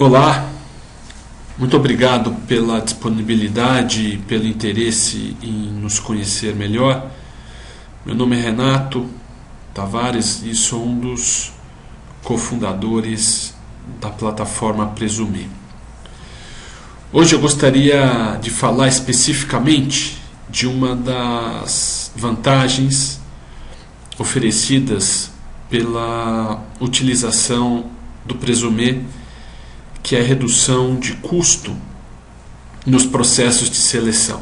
Olá, muito obrigado pela disponibilidade e pelo interesse em nos conhecer melhor. Meu nome é Renato Tavares e sou um dos cofundadores da plataforma Presumir. Hoje eu gostaria de falar especificamente de uma das vantagens oferecidas pela utilização do Presumir, que é a redução de custo nos processos de seleção.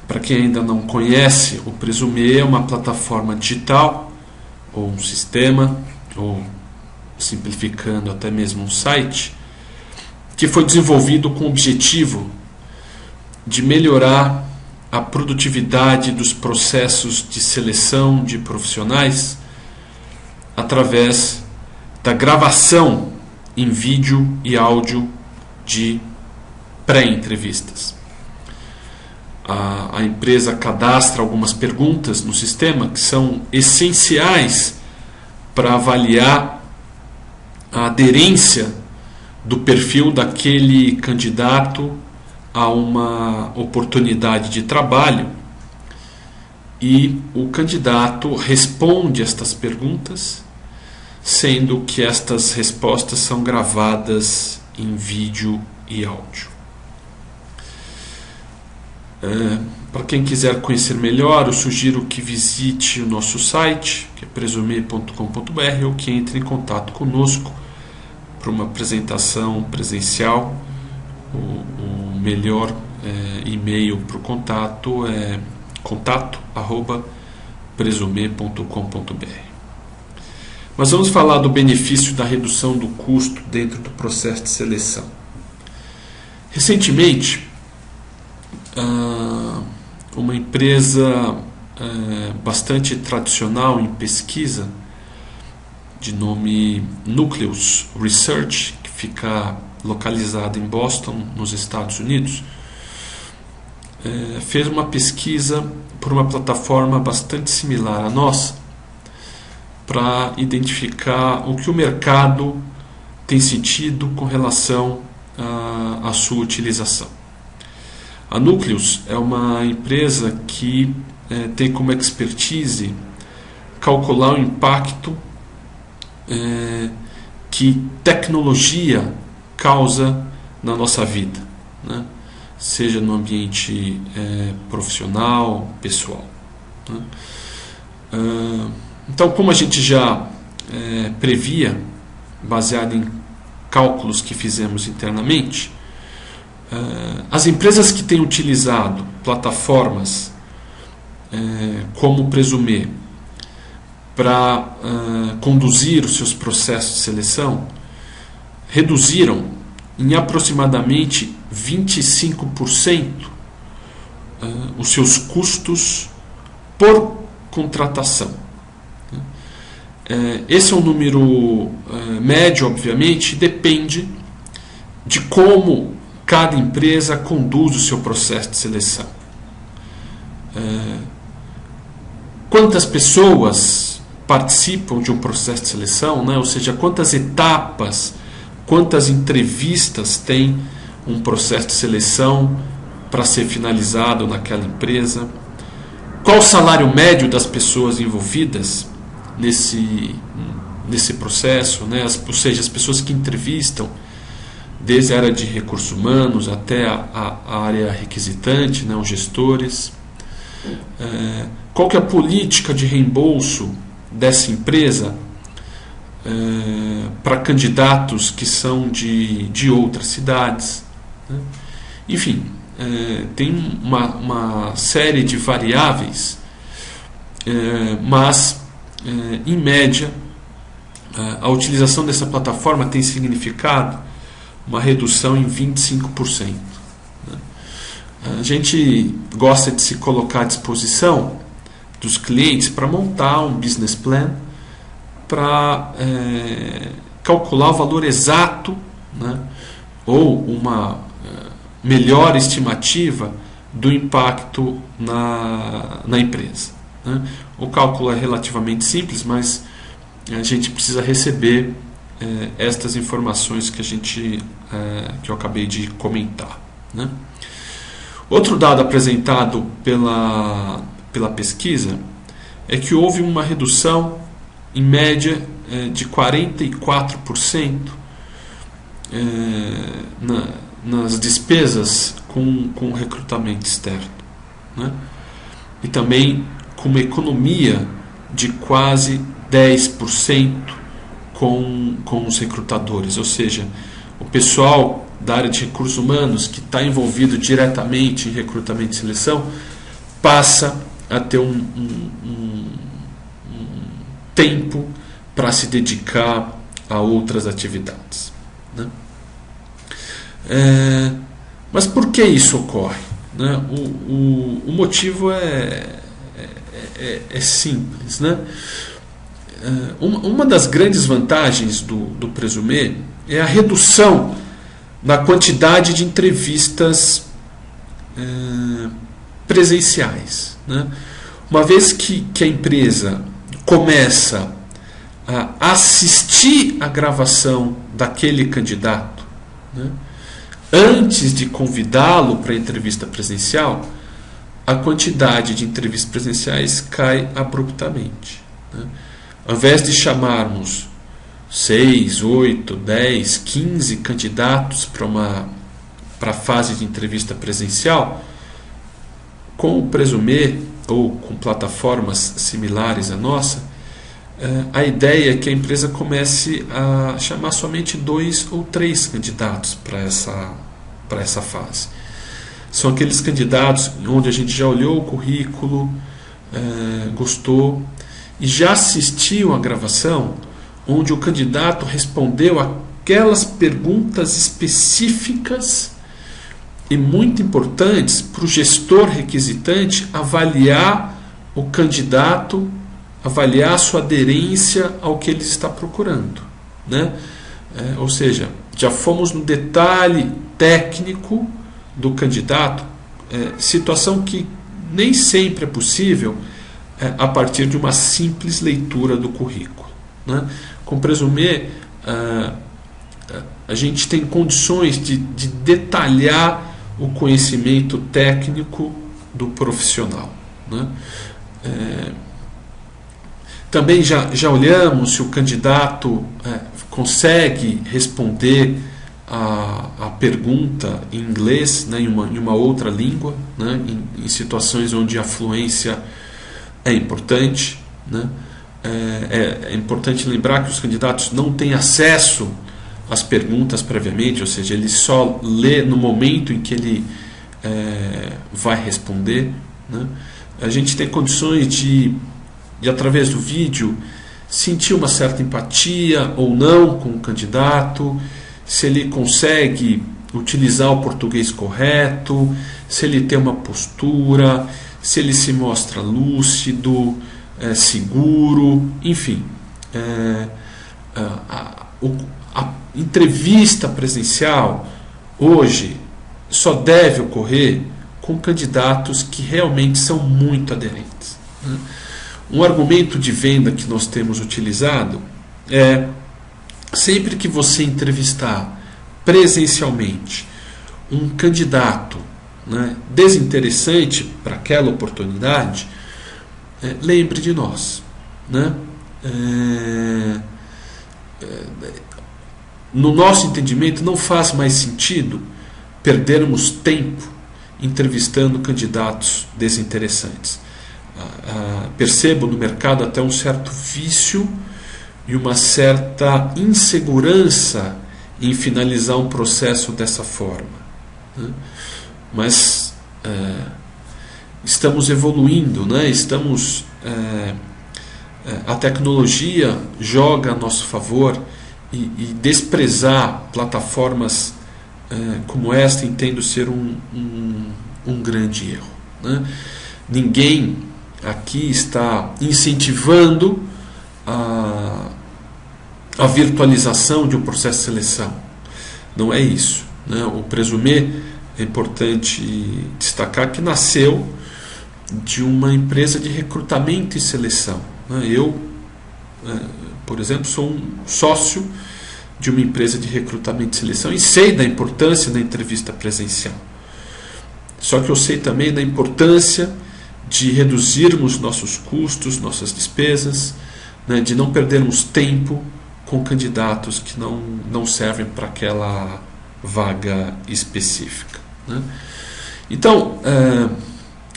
Para quem ainda não conhece, o Presumir é uma plataforma digital, ou um sistema, ou simplificando até mesmo um site, que foi desenvolvido com o objetivo de melhorar a produtividade dos processos de seleção de profissionais através da gravação em vídeo e áudio de pré-entrevistas. A empresa cadastra algumas perguntas no sistema que são essenciais para avaliar a aderência do perfil daquele candidato a uma oportunidade de trabalho, e o candidato responde estas perguntas, sendo que estas respostas são gravadas em vídeo e áudio. Para quem quiser conhecer melhor, eu sugiro que visite o nosso site, que é presumir.com.br, ou que entre em contato conosco para uma apresentação presencial. O melhor e-mail para o contato é contato@presumir.com.br. Mas vamos falar do benefício da redução do custo dentro do processo de seleção. Recentemente, uma empresa bastante tradicional em pesquisa, de nome Nucleus Research, que fica localizada em Boston, nos Estados Unidos, fez uma pesquisa por uma plataforma bastante similar à nossa, para identificar o que o mercado tem sentido com relação à sua utilização. A Nucleus é uma empresa que tem como expertise calcular o impacto que tecnologia causa na nossa vida, né? Seja no ambiente profissional, pessoal, né? Então, como a gente já previa, baseado em cálculos que fizemos internamente, as empresas que têm utilizado plataformas como o Presumir para conduzir os seus processos de seleção reduziram em aproximadamente 25% os seus custos por contratação. Esse é um número médio, obviamente, depende de como cada empresa conduz o seu processo de seleção. Quantas pessoas participam de um processo de seleção, né? Ou seja, quantas etapas, quantas entrevistas tem um processo de seleção para ser finalizado naquela empresa? Qual o salário médio das pessoas envolvidas nesse processo, né? Ou seja, as pessoas que entrevistam, desde a área de recursos humanos até a área requisitante, né? Os gestores. Qual que é a política de reembolso dessa empresa para candidatos que são de outras cidades, né? Enfim, tem uma série de variáveis, mas em média a utilização dessa plataforma tem significado uma redução em 25%, né? A gente gosta de se colocar à disposição dos clientes para montar um business plan, para calcular o valor exato, né? Ou uma melhor estimativa do impacto na empresa, né? O cálculo é relativamente simples, mas a gente precisa receber estas informações que eu acabei de comentar, né? Outro dado apresentado pela pesquisa é que houve uma redução em média de 44% nas despesas com recrutamento externo, né? E também com uma economia de quase 10% com os recrutadores, ou seja, o pessoal da área de recursos humanos que está envolvido diretamente em recrutamento e seleção passa a ter um tempo para se dedicar a outras atividades, né? Mas por que isso ocorre, né? O motivo é simples, né? Uma das grandes vantagens do Presumê é a redução na quantidade de entrevistas presenciais, né? Uma vez que a empresa começa a assistir a gravação daquele candidato, né, antes de convidá-lo para a entrevista presencial, a quantidade de entrevistas presenciais cai abruptamente, né? Ao invés de chamarmos 6, 8, 10, 15 candidatos para a fase de entrevista presencial, com o Presumê ou com plataformas similares à nossa, a ideia é que a empresa comece a chamar somente 2 ou 3 candidatos para essa fase. São aqueles candidatos onde a gente já olhou o currículo, gostou e já assistiu a gravação, onde o candidato respondeu aquelas perguntas específicas e muito importantes para o gestor requisitante avaliar o candidato, avaliar a sua aderência ao que ele está procurando, né? Ou seja, já fomos no detalhe técnico do candidato, situação que nem sempre é possível a partir de uma simples leitura do currículo, né? Com Presumê, a gente tem condições de detalhar o conhecimento técnico do profissional, né? Também já olhamos se o candidato consegue responder a pergunta em inglês, né, em uma outra língua, né, em situações onde a fluência é importante, né? É importante lembrar que os candidatos não têm acesso às perguntas previamente, ou seja, ele só lê no momento em que ele vai responder, né? A gente tem condições de através do vídeo sentir uma certa empatia ou não com o candidato, se ele consegue utilizar o português correto, se ele tem uma postura, se ele se mostra lúcido, seguro, enfim. A entrevista presencial hoje só deve ocorrer com candidatos que realmente são muito aderentes, né? Um argumento de venda que nós temos utilizado é: sempre que você entrevistar presencialmente um candidato, né, desinteressante para aquela oportunidade, lembre de nós, né? No nosso entendimento, não faz mais sentido perdermos tempo entrevistando candidatos desinteressantes. Percebo no mercado até um certo vício e uma certa insegurança em finalizar um processo dessa forma, né? Mas estamos evoluindo, né? A tecnologia joga a nosso favor e desprezar plataformas como esta entendo ser um grande erro, né? Ninguém aqui está incentivando a virtualização de um processo de seleção. Não é isso, né? O Presumê, é importante destacar que nasceu de uma empresa de recrutamento e seleção, né? Eu, por exemplo, sou um sócio de uma empresa de recrutamento e seleção e sei da importância da entrevista presencial. Só que eu sei também da importância de reduzirmos nossos custos, nossas despesas, né, de não perdermos tempo com candidatos que não servem para aquela vaga específica, né? Então,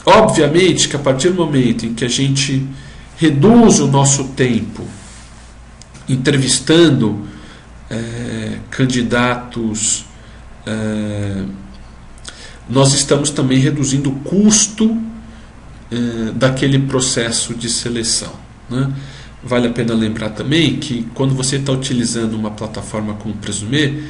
obviamente que a partir do momento em que a gente reduz o nosso tempo entrevistando candidatos, nós estamos também reduzindo o custo daquele processo de seleção, né? Vale a pena lembrar também que quando você está utilizando uma plataforma como o Presumê,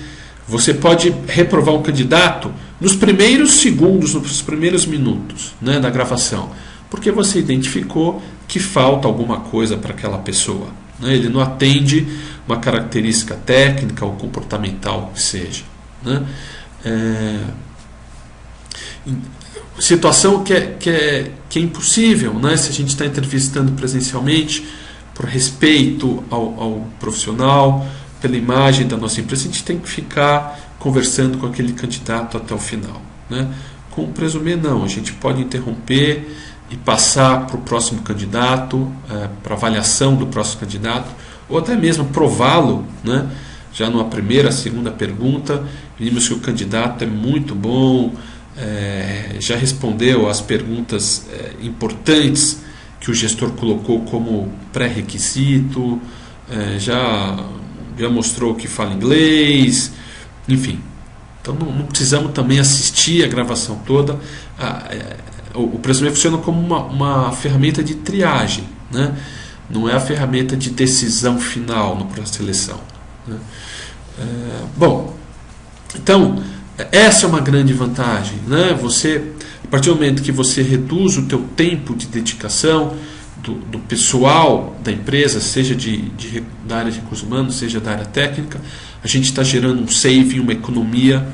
você pode reprovar um candidato nos primeiros segundos, nos primeiros minutos, né, da gravação, porque você identificou que falta alguma coisa para aquela pessoa, né? Ele não atende uma característica técnica ou comportamental que seja, né? Situação que é impossível, né, se a gente está entrevistando presencialmente, por respeito ao profissional, pela imagem da nossa empresa, a gente tem que ficar conversando com aquele candidato até o final, né? Com o Presumê não, a gente pode interromper e passar para o próximo candidato, para avaliação do próximo candidato, ou até mesmo prová-lo, né? Já numa primeira, segunda pergunta, vimos que o candidato é muito bom, já respondeu as perguntas importantes que o gestor colocou como pré-requisito, já mostrou que fala inglês, enfim. Então não precisamos também assistir a gravação toda. O Presumê funciona como uma ferramenta de triagem, né? Não é a ferramenta de decisão final no processo de seleção, né? Bom, então essa é uma grande vantagem, né? Você, a partir do momento que você reduz o teu tempo de dedicação do pessoal da empresa, seja da área de recursos humanos, seja da área técnica, a gente está gerando um saving, uma economia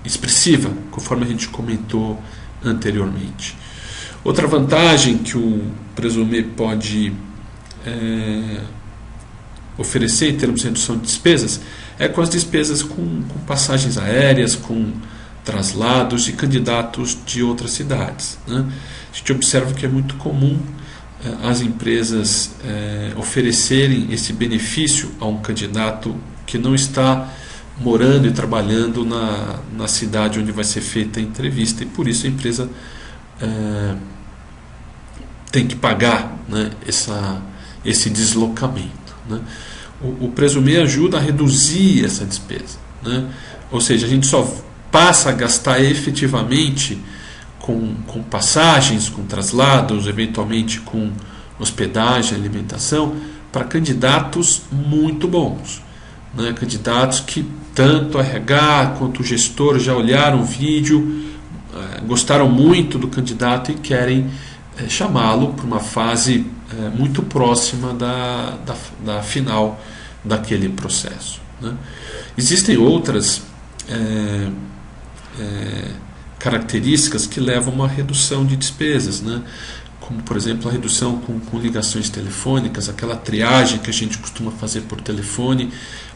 expressiva, conforme a gente comentou anteriormente. Outra vantagem que o Presumê pode oferecer em termos de redução de despesas é com as despesas com passagens aéreas, com traslados de candidatos de outras cidades, né? A gente observa que é muito comum as empresas oferecerem esse benefício a um candidato que não está morando e trabalhando na cidade onde vai ser feita a entrevista, e por isso a empresa tem que pagar, né, esse deslocamento, né? O Presumê ajuda a reduzir essa despesa, né? Ou seja, a gente só passa a gastar efetivamente com passagens, com traslados, eventualmente com hospedagem, alimentação, para candidatos muito bons, né? Candidatos que tanto a RH quanto o gestor já olharam o vídeo, gostaram muito do candidato e querem chamá-lo para uma fase muito próxima da final daquele processo, né? Existem outras características que levam a uma redução de despesas, né? Como, por exemplo, a redução com ligações telefônicas, aquela triagem que a gente costuma fazer por telefone.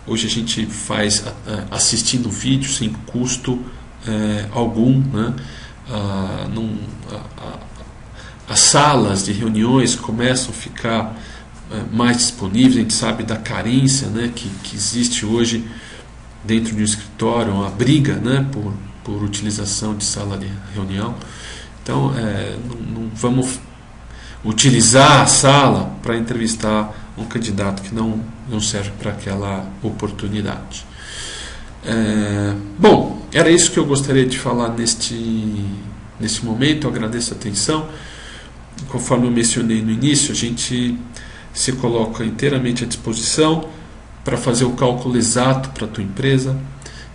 Hoje a gente faz assistindo vídeo sem custo algum, né? As salas de reuniões começam a ficar mais disponíveis. A gente sabe da carência, né, que existe hoje dentro de um escritório, uma briga, né, por utilização de sala de reunião. Então, não vamos utilizar a sala para entrevistar um candidato que não serve para aquela oportunidade. Bom, era isso que eu gostaria de falar nesse momento. Eu agradeço a atenção. Conforme eu mencionei no início, a gente se coloca inteiramente à disposição para fazer o cálculo exato para a tua empresa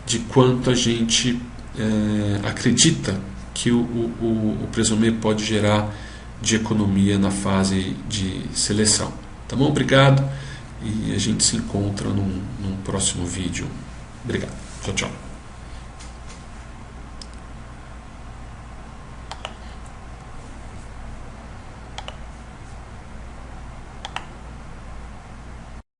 de quanto a gente acredita que o Presumê pode gerar de economia na fase de seleção. Tá bom? Obrigado, e a gente se encontra num próximo vídeo. Obrigado. Tchau, tchau.